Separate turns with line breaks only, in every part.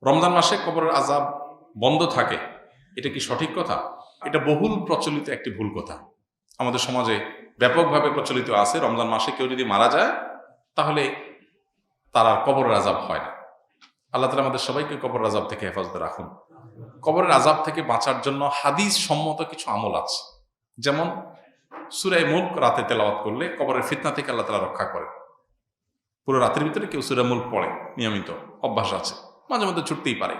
রমজান মাসে কবরের আযাব বন্ধ থাকে, এটা কি সঠিক কথা? এটা বহুল প্রচলিত একটি ভুল কথা। আমাদের সমাজে ব্যাপকভাবে প্রচলিত আছে, রমজান মাসে কেউ যদি মারা যায় তাহলে তার আর কবরের আযাব হয় না। আল্লাহ তাআলা আমাদের সবাইকে কবরের আযাব থেকে হেফাজতে রাখুন। কবরের আযাব থেকে বাঁচার জন্য হাদিস সম্মত কিছু আমল আছে, যেমন সূরা মুলক রাতে তেলাওয়াত করলে কবরের ফিতনা থেকে আল্লাহ তাআলা রক্ষা করে। পুরো রাতের ভিতরে কেউ সূরা মুলক পড়ে, নিয়মিত অভ্যাস আছে, মাঝে মধ্যে ছুটতেই পারে,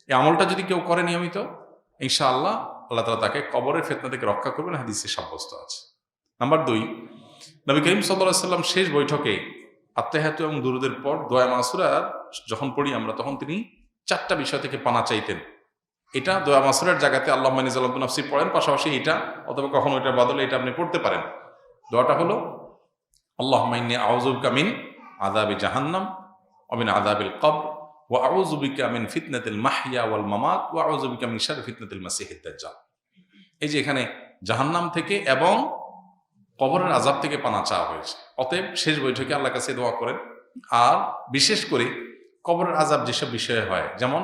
এই আমলটা যদি কেউ করে নিয়মিত, ইনশাআল্লাহ আল্লাহ তাআলা তাকে কবরের ফিতনা থেকে রক্ষা করবেন, হাদিসে সাব্যস্ত আছে। নাম্বার 2, নবী করিম সাল্লাল্লাহু আলাইহি ওয়াসাল্লাম শেষ বৈঠকে আত্তাহিয়াতু এবং দুরুদের পর দোয়া মাসুরার যখন পড়ি আমরা, তখন তিনি 4টা বিষয় থেকে পানা চাইতেন। এটা দোয়া মাসুরার জায়গাতে আল্লাহুম্মা ইন্নী যালামতু নাফসি পড়েন, পাশাপাশি এটা অথবা কখনো এটার বদলে এটা আপনি পড়তে পারেন। দোয়াটা হলো আল্লাহুম্মা ইন্নী আউযু বিকা মিন আযাবি জাহান্নাম ওয়া মিন আযাবিল কবর ওয়া আউযু বিকা মিন ফিতনাতিল মাহইয়া ওয়াল মামাত ওয়া আউযু বিকা মিন শাররি ফিতনাতিল মাসিহিদ দাজ্জাল। এই যে এখানে জাহান্নাম থেকে এবং কবরের আযাব থেকে পানা চাওয়া হয়েছে। অতএব শেষ বৈঠকে আল্লাহর কাছে দোয়া করেন। আর বিশেষ করে কবরের আযাব যেসব বিষয়ে হয়, যেমন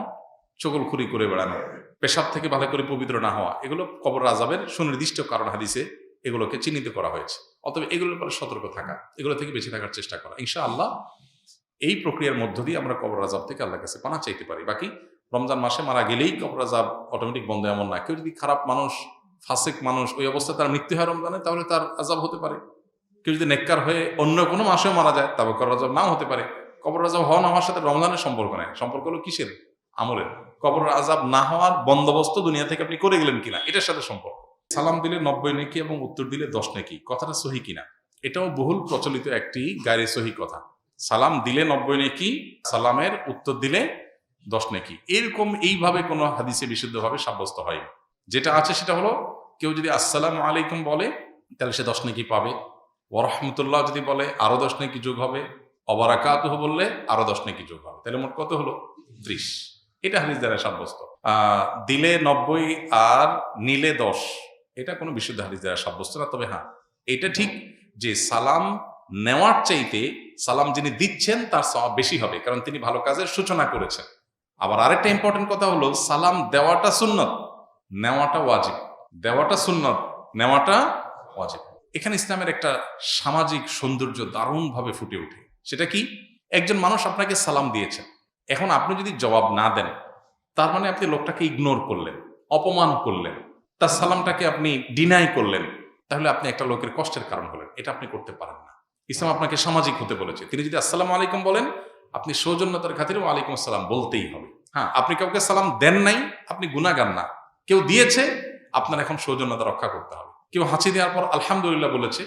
চগলখুরি করে বেড়ানো, পেশাব থেকে ভালো করে পবিত্র না হওয়া, এগুলো কবরের আযাবের সুনির্দিষ্ট কারণ হাদিসে এগুলোকে চিহ্নিত করা হয়েছে। অতএব এগুলোর ব্যাপারে সতর্ক থাকা, এগুলো থেকে বেঁচে থাকার চেষ্টা করা, ইনশাআল্লাহ এই প্রক্রিয়ার মধ্য দিয়ে আমরা কবরের আযাব থেকে আল্লাহর কাছে পানা চাইতে পারি। বাকি রমজান মাসে মারা গেলেই কবরের আযাব অটোমেটিক বন্ধ এমন না। কেউ যদি খারাপ মানুষ, ফাসিক মানুষ, ওই অবস্থায় তার মৃত্যু হয় রমজানে, তাহলে তার আযাব হতে পারে। কেউ যদি নেককার হয়ে অন্য কোনো মাসেও মারা যায়, তবে কবরের আযাব নাও হতে পারে। কবরের আযাব হওয়া না হওয়ার সাথে রমজানের সম্পর্ক নেই, সম্পর্ক হলো কিসের? আমলের। কবরের আযাব না হওয়ার বন্দোবস্ত দুনিয়া থেকে আপনি করে গেলেন কিনা, এটার সাথে সম্পর্ক। সালাম দিলে 90 নেকি এবং উত্তর দিলে 10 নেকি, কথাটা সহি কিনা? এটাও বহুল প্রচলিত একটি গায়রে সহি কথা। সালাম দিলে 90 নেকি, সালামের উত্তর দিলে 10 নেকি, এরকম এইভাবে কোনো হাদিসে বিশুদ্ধভাবে সাব্যস্ত হয়নি। যেটা আছে সেটা হলো, কেউ যদি আসসালামু আলাইকুম বলে তাহলে সে 10 নেকি পাবে, ওয়া রাহমাতুল্লাহ যদি বলে আরো 10 নেকি যোগ হবে, ওয়া বারাকাতুহু বললে আরো 10 নেকি যোগ হবে, তাহলে মোট কত হলো? 30। এটা হাদিস দ্বারা সাব্যস্ত। দিলে 90 আর নিলে 10, এটা কোনো বিশুদ্ধ হাদিস দ্বারা সাব্যস্ত না। তবে হ্যাঁ, এটা ঠিক যে সালাম নেওয়ার চাইতে সালাম যিনি দিচ্ছেন তার সওয়াব বেশি হবে, কারণ তিনি ভালো কাজের সূচনা করেছেন। আবার আরেকটা ইম্পর্টেন্ট কথা হলো, সালাম দেওয়াটা সুন্নত, নেওয়াটা ওয়াজিব। দেওয়াটা সুন্নত, নেওয়াটা ওয়াজিব। এখানে ইসলামের একটা সামাজিক সৌন্দর্য দারুণভাবে ফুটে ওঠে। সেটা কি? একজন মানুষ আপনাকে সালাম দিয়েছেন, এখন আপনি যদি জবাব না দেন, তার মানে আপনি লোকটাকে ইগনোর করলেন, অপমান করলেন, তার সালামটাকে আপনি ডিনাই করলেন, তাহলে আপনি একটা লোকের কষ্টের কারণ হলেন। এটা আপনি করতে পারেন না। ইসলাম আপনাকে সামাজিক হতে বলেছে। তিনি যদি আসসালামু আলাইকুম বলেন, আপনি সৌজন্যতার খাতিরে ওয়ালাইকুম আসসালাম বলতেই হবে। হ্যাঁ, আপনি কাউকে সালাম দেন নাই, আপনি গুনাহগার না। কেউ দিয়েছে, আপনার এখন সৌজন্যতা রক্ষা করতে হবে। কেউ হাঁচি দেওয়ার পর আলহামদুলিল্লাহ বলেছে,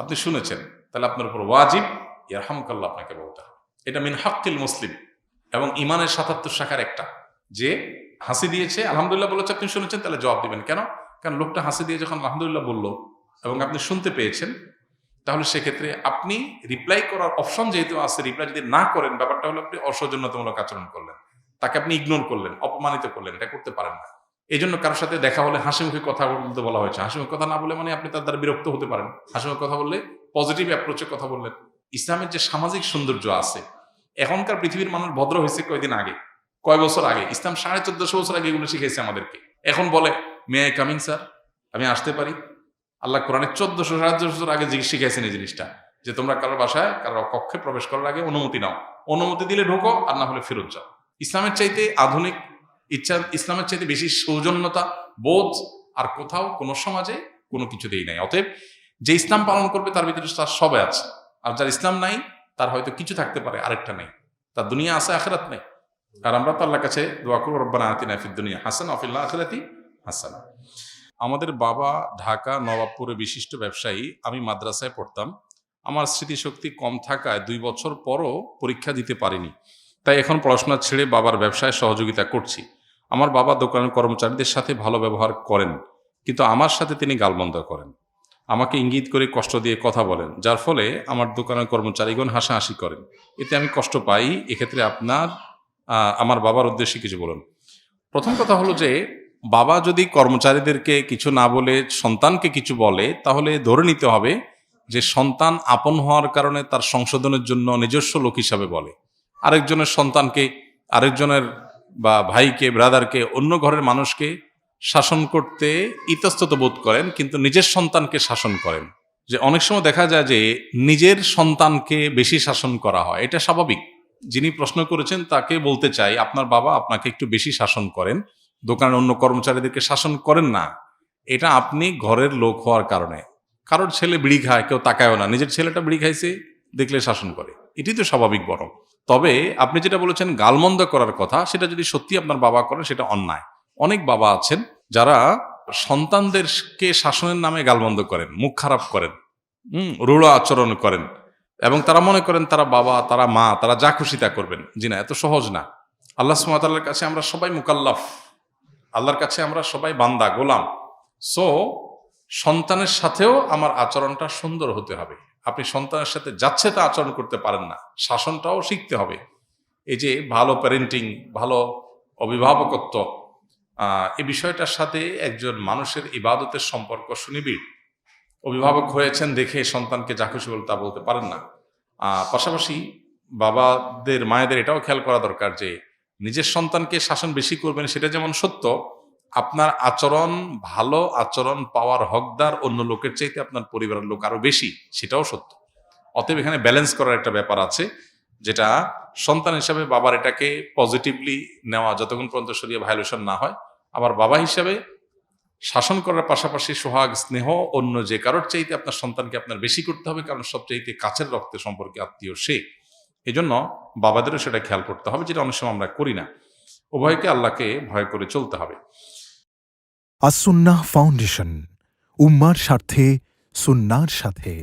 আপনি শুনেছেন, তাহলে আপনার উপর ওয়াজিব ইয়ারহামুকাল্লাহ আপনাকে বলতে হবে। এটা মিন হাক্কিল মুসলিম এবং ইমানের ৭৭ শাখার একটা, যে হাসি দিয়েছে, আলহামদুলিল্লাহ বলেছে, আপনি শুনেছেন, তাহলে জবাব দিবেন। কেন? কারণ লোকটা হাসি দিয়ে যখন আলহামদুলিল্লাহ বলল এবং আপনি শুনতে পেয়েছেন, তাহলে সেক্ষেত্রে আপনি রিপ্লাই করার অপশন যেহেতু আছে, রিপ্লাই যদি না করেন, ব্যাপারটা হলো আপনি অসৌজন্যতামূলক আচরণ করলেন, তাকে আপনি ইগনোর করলেন, অপমানিত করলেন। এটা করতে পারেন না। এই জন্য কারোর সাথে দেখা হলে হাসি মুখে কথা বলতে বলা হয়েছে। হাসি মুখে কথা না বলে মানে আপনি তার দ্বারা বিরক্ত হতে পারেন। হাসি মুখে কথা বললে পজিটিভ অ্যাপ্রোচে কথা বললেন। ইসলামের যে সামাজিক সৌন্দর্য আছে, এখনকার পৃথিবীর মানুষ ভদ্র হয়েছে কয়দিন আগে, কয় বছর আগে। ইসলাম 1450 বছর আগে এগুলো শিখেছে আমাদেরকে। এখন বলে মে আই কামিং স্যার, আমি আসতে পারি? আল্লাহ কোরআনে 1400-1500 বছর আগে শিখাইছেন এই জিনিসটা, যে তোমরা কারোর বাসায়, কারোর কক্ষে প্রবেশ করার আগে অনুমতি নাও, অনুমতি দিলে ঢোকো, আর না হলে ফেরত যাও। ইসলামের চাইতে আধুনিক ইসলামের চাইতে বেশি সৌজন্যতা বোধ আর কোথাও কোনো সমাজে কোনো কিছুতেই নাই। অতএব যে ইসলাম পালন করবে তার ভিতরে তার সবাই আছে, আর যার ইসলাম নাই তার হয়তো কিছু থাকতে পারে, আরেকটা নেই, তার দুনিয়া আছে আখিরাত নেই। আর আমরা তো আল্লাহর কাছে দোয়া করব, রব্বানা আতিনা ফিদ দুনিয়া হাসানা ওয়া ফিল আখিরাতি হাসানা। আমাদের বাবা ঢাকা নবাবপুরে বিশিষ্ট ব্যবসায়ী। আমি মাদ্রাসায় পড়তাম। আমার স্মৃতিশক্তি কম থাকায় 2 বছর পরও পরীক্ষা দিতে পারিনি, তাই এখন পড়াশোনা ছেড়ে বাবার ব্যবসায় সহযোগিতা করছি। আমার বাবা দোকানের কর্মচারীদের সাথে ভালো ব্যবহার করেন, কিন্তু আমার সাথে তিনি গালমন্দ করেন, আমাকে ইঙ্গিত করে কষ্ট দিয়ে কথা বলেন, যার ফলে আমার দোকানের কর্মচারীগণ হাসাহাসি করেন। এতে আমি কষ্ট পাই। এক্ষেত্রে আমার বাবার উদ্দেশ্যে কিছু বলুন। প্রথম কথা হলো যে, বাবা যদি কর্মচারীদেরকে কিছু না বলে সন্তানকে কিছু বলে, তাহলে ধরে নিতে হবে যে সন্তান আপন হওয়ার কারণে তার সংশোধনের জন্য নিজস্ব লোক হিসাবে বলে। আরেকজনের সন্তানকে আরেকজনের বা ভাইকে, ব্রাদারকে, অন্য ঘরের মানুষকে শাসন করতে ইতস্তত বোধ করেন, কিন্তু নিজের সন্তানকে শাসন করেন। যে অনেক সময় দেখা যায় যে নিজের সন্তানকে বেশি শাসন করা হয়, এটা স্বাভাবিক। যিনি প্রশ্ন করেছেন তাকে বলতে চাই, আপনার বাবা আপনাকে একটু বেশি শাসন করেন, দোকানের অন্য কর্মচারীদেরকে শাসন করেন না। এটা আপনি ঘরের লোক হওয়ার কারণে। কারোর ছেলে বিড়ি খায়, কেউ তাকায়ও না, নিজের ছেলেটা বিড়ি খাইছে দেখলে শাসন করে, এটাই তো স্বাভাবিক। বরং তবে আপনি যেটা বলেছেন গালমন্দ করার কথা, সেটা যদি সত্যি আপনার বাবা করেন সেটা অন্যায়। অনেক বাবা আছেন যারা সন্তানদেরকে শাসনের নামে গালমন্দ করেন, মুখ খারাপ করেন, রূঢ় আচরণ করেন, এবং তারা মনে করেন তারা বাবা, তারা মা, তারা যা খুশি তা করবেন। জি না, এত সহজ না। আল্লাহ সুবহানাহু ওয়া তাআলার কাছে আমরা সবাই মুকাল্লাফ, আল্লাহর কাছে আমরা সবাই বান্দা, গোলাম। সো সন্তানের সাথেও আমার আচরণটা সুন্দর হতে হবে। আপনি সন্তানের সাথে যাচ্ছে তা আচরণ করতে পারেন না, শাসনটাও শিখতে হবে। এই যে ভালো প্যারেন্টিং, ভালো অভিভাবকত্ব, এই বিষয়টার সাথে একজন মানুষের ইবাদতের সম্পর্ক সুনিবিড়। অভিভাবক হয়েছেন দেখে সন্তানকে যা খুশি বলে তা বলতে পারেন না। পাশাপাশি বাবাদের, মায়েদের এটাও খেয়াল করা দরকার যে নিজের সন্তানকে শাসন বেশি করবেন সেটা যেমন সত্য, আপনার আচরণ, ভালো আচরণ পাওয়ার হকদার অন্য লোকের চাইতে আপনার পরিবারের লোক আরো বেশি, সেটাও সত্য। অতএব এখানে ব্যালেন্স করার একটা ব্যাপার আছে, যেটা সন্তান হিসাবে বাবার এটাকে পজিটিভলি নেওয়া যতক্ষণ পর্যন্ত শরীরে ভায়োলেশন না হয়। আবার বাবা হিসাবে শাসন করার পাশাপাশি সোহাগ, স্নেহ অন্য যে কারোর চাইতে আপনার সন্তানকে আপনার বেশি করতে হবে, কারণ সবচাইতে কাছের রক্তের সম্পর্কে আত্মীয় সে। এই জন্য বাবাদেরও সেটা খেয়াল করতে হবে, যেটা অনেক সময় আমরা করি না। উভয়কে আল্লাহকে ভয় করে চলতে হবে।
আসুন্নাহ ফাউন্ডেশন, উম্মার স্বার্থে সুন্নাহর সাথে।